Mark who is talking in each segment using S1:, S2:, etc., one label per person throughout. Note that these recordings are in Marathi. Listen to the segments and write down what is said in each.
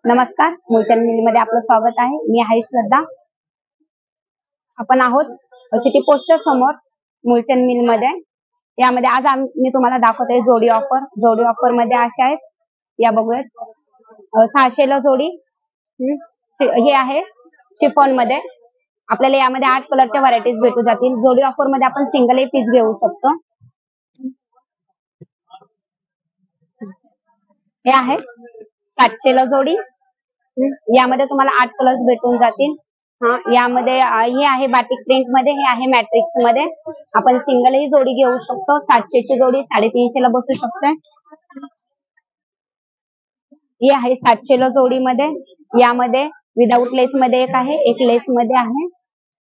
S1: नमस्कार, मूलचंद मिल मध्ये आपलं स्वागत आहे. मी आहे श्रद्धा. आपण आहोत सिटी पोस्टच्या समोर मूलचंद मिल मध्ये. यामध्ये आज मी तुम्हाला दाखवते जोडी ऑफर. जोडी ऑफर मध्ये अशा आहेत, या बघूयात. 600 ला जोडी हे आहे शिफॉन मध्ये. आपल्याला यामध्ये 8 कलरच्या व्हरायटीज भेटू जातील. जोडी ऑफर मध्ये आपण सिंगल पीस घेऊ शकतो. हे आहे 700 ला जोडी. यामध्ये तुम्हाला 8 कलर्स भेटून जातील. यामध्ये हे आहे बाटिक प्रिंट मध्ये, हे आहे मॅट्रिक्स मध्ये. आपण सिंगलही जोडी घेऊ शकतो. 700 ची जोडी 350 ला बसू शकते. ही आहे 700 ला जोडी मध्ये. यामध्ये विदाउट लेस मध्ये एक आहे, एक लेस मध्ये आहे.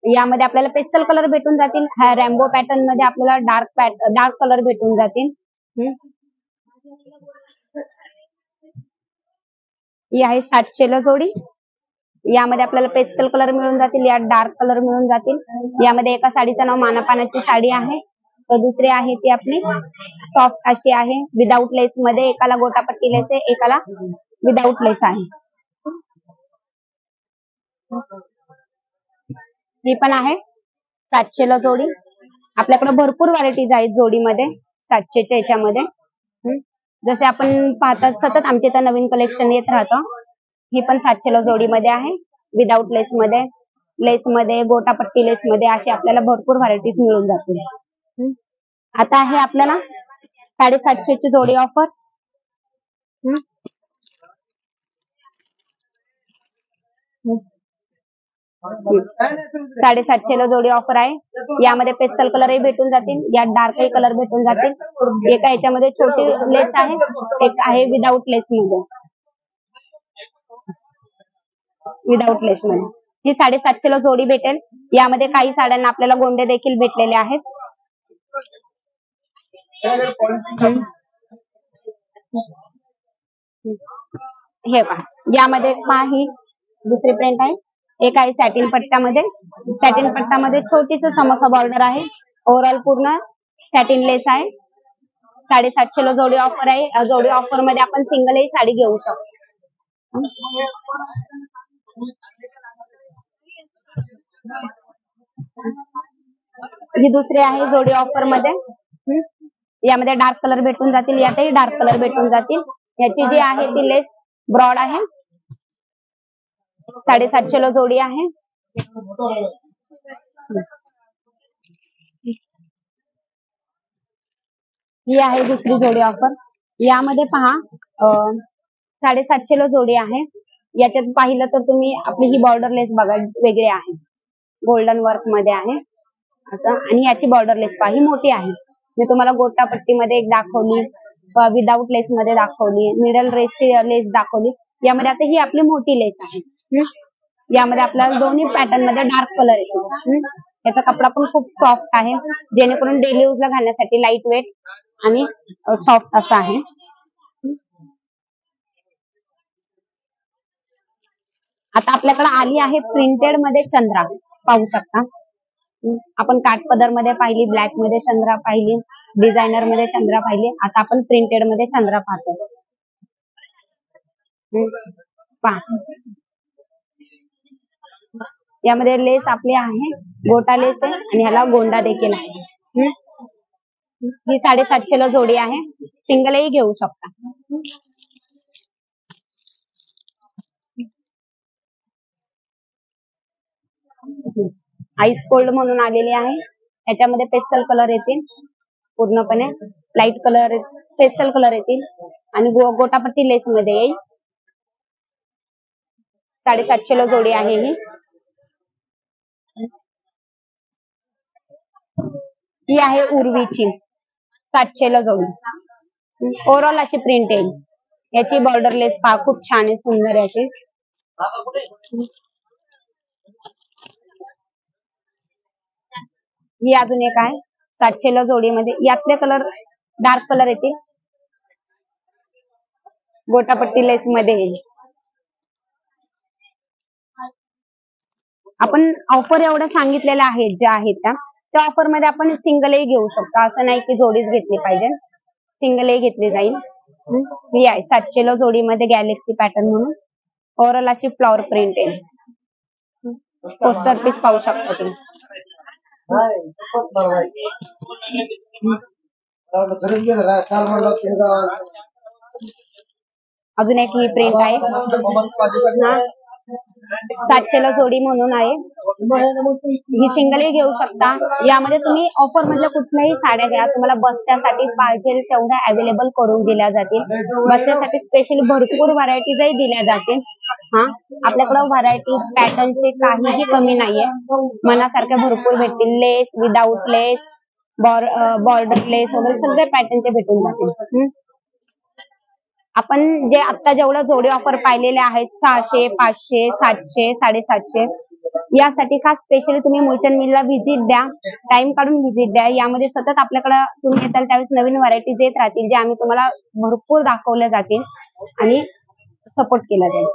S1: यामध्ये आपल्याला पेस्टल कलर भेटून जातील. हा रॅम्बो पॅटर्न मध्ये आपल्याला डार्क कलर भेटून जातील. ही आहे 700 ला जोडी. यामध्ये आपल्याला पेस्टल कलर मिळून जातील, या डार्क कलर मिळून जातील. यामध्ये एका साडीचं नाव मानापानाची साडी आहे, तर दुसरी आहे ती आपली सॉफ्ट अशी आहे विदाउट लेस मध्ये. एकाला गोटापट्टी लेस आहे, एकाला विदाउट लेस आहे. ही पण आहे 700 ला जोडी. आपल्याकडे भरपूर व्हरायटीज आहेत जोडीमध्ये 700 च्या याच्यामध्ये. जसे आपण पाहतात सतत आमच्या इथं नवीन कलेक्शन येत राहतं. ही पण 700 ला जोडी मध्ये आहे विदाउट लेस मध्ये, लेस मध्ये, गोटापट्टी लेस मध्ये, अशी आपल्याला भरपूर व्हरायटीज मिळून जातील. आता आहे आपल्याला 750 ची जोडी ऑफर. 750 ला जोडी ऑफर आहे. यामध्ये पेस्टल कलरही भेटून जातील, यात डार्कही कलर भेटून जातील. एका ह्याच्यामध्ये छोटी लेस आहे, एक आहे विदाउट लेस मध्ये. विदाउट लेस मध्ये ही 750 ला जोडी भेटेल. यामध्ये काही साड्यांना आपल्याला गोंडे देखील भेटलेले आहेत. हे पहा, यामध्ये ही दुसरी प्रिंट आहे. एक आहे सॅटिन पट्ट्यामध्ये. सॅटिन पट्ट्यामध्ये छोटीशी समोसा बॉर्डर आहे. ओव्हरऑल पूर्ण सॅटिन लेस आहे. 750 ला जोडी ऑफर आहे. जोडी ऑफर मध्ये आपण सिंगलही साडी घेऊ शकतो. ही दुसरी आहे जोडी ऑफर मध्ये. यामध्ये डार्क कलर भेटून जातील, यातही डार्क कलर भेटून जातील. याची जी आहे ती लेस ब्रॉड आहे. 750 ला जोडी आहे. ही आहे दुसरी जोडी ऑफर. यामध्ये पहा 750 ला जोडी आहे. याच्यात पाहिलं तर तुम्ही आपली ही बॉर्डर लेस बघा, वेगळी आहे, गोल्डन वर्क मध्ये आहे असं. आणि याची बॉर्डर लेस पहा, ही मोठी आहे. मी तुम्हाला गोटापट्टी मध्ये एक दाखवली, विदाउट लेस मध्ये दाखवली, मिडल रेसची लेस दाखवली. यामध्ये आता ही आपली मोठी लेस आहे. यामध्ये आपल्याला दोन्ही पॅटर्न मध्ये डार्क कलर येतो. याचा कपडा पण खूप सॉफ्ट आहे, जेणेकरून डेली यूज ला घालण्यासाठी लाईट वेट आणि सॉफ्ट असा आहे. आता आपल्याकडे आली आहे प्रिंटेड मध्ये चंद्रा, पाहू शकता. आपण काठपदर मध्ये पाहिली, ब्लॅक मध्ये चंद्रा पाहिली, डिझायनर मध्ये चंद्रा पाहिली. आता आपण प्रिंटेड मध्ये चंद्रा पाहतो. पहा, यामध्ये लेस आपली आहे, गोटा लेस आहे आणि ह्याला गोंडा देखील आहे. ही 750 ला जोडी आहे. सिंगलही घेऊ शकता. आईस कोल्ड म्हणून आलेली आहे. याच्यामध्ये पेस्टल कलर येतील, पूर्णपणे लाईट कलर पेस्टल कलर येतील आणि गोटापट्टी लेस मध्ये येईल. 750 ला जोडी आहे ही. ही आहे उर्वीची 700 ला जोडी. ओव्हरऑल अशी प्रिंट येईल. याची बॉर्डर लेस पहा, खूप छान आहे, सुंदर याची. ही अजून एक आहे 700 ला जोडी मध्ये. यातले कलर डार्क कलर येतील, गोटापट्टी लेस मध्ये येईल. आपण ऑफर एवढ्या सांगितलेल्या आहेत ज्या आहेत त्या ऑफर मध्ये आपण सिंगलही घेऊ शकतो. असं नाही की जोडीच घेतली पाहिजे, सिंगलही घेतली जाईल. ही आहे 700 ला जोडी मध्ये गॅलेक्सी पॅटर्न म्हणून. ओव्हरऑल अशी फ्लॉवर प्रिंट आहे. पोस्टर पीस पाहू शकता तुम्ही. अजून एक ही प्रिंट आहे. 700ला जोडी म्हणून आहे. ही सिंगलही घेऊ शकता. यामध्ये तुम्ही ऑफर मधल्या कुठल्याही साड्या घ्या, तुम्हाला बस्त्यासाठी पाहिजे तेवढ्या अवेलेबल करून दिल्या जातील. बस्त्यासाठी स्पेशली भरपूर व्हरायटीजही दिल्या जातील. आपल्याकडं व्हरायटी पॅटर्नचे काहीही कमी नाहीये. मनासारख्या भरपूर भेटतील. लेस, विदाऊट लेस, बॉर्डर लेस वगैरे सगळे पॅटर्नचे भेटून जातील. आपण जे आता जेवढं जोडी ऑफर पाहिलेले आहेत 600, 500, 700, 750, यासाठी खास स्पेशली तुम्ही मुलचंद मिलला व्हिजिट द्या. टाइम काढून व्हिजिट द्या. यामध्ये सतत आपल्याकडे तुम्ही येताल त्यावेळेस नवीन व्हरायटीज येत राहतील, जे आम्ही तुम्हाला भरपूर दाखवल्या जातील आणि सपोर्ट केला जाईल.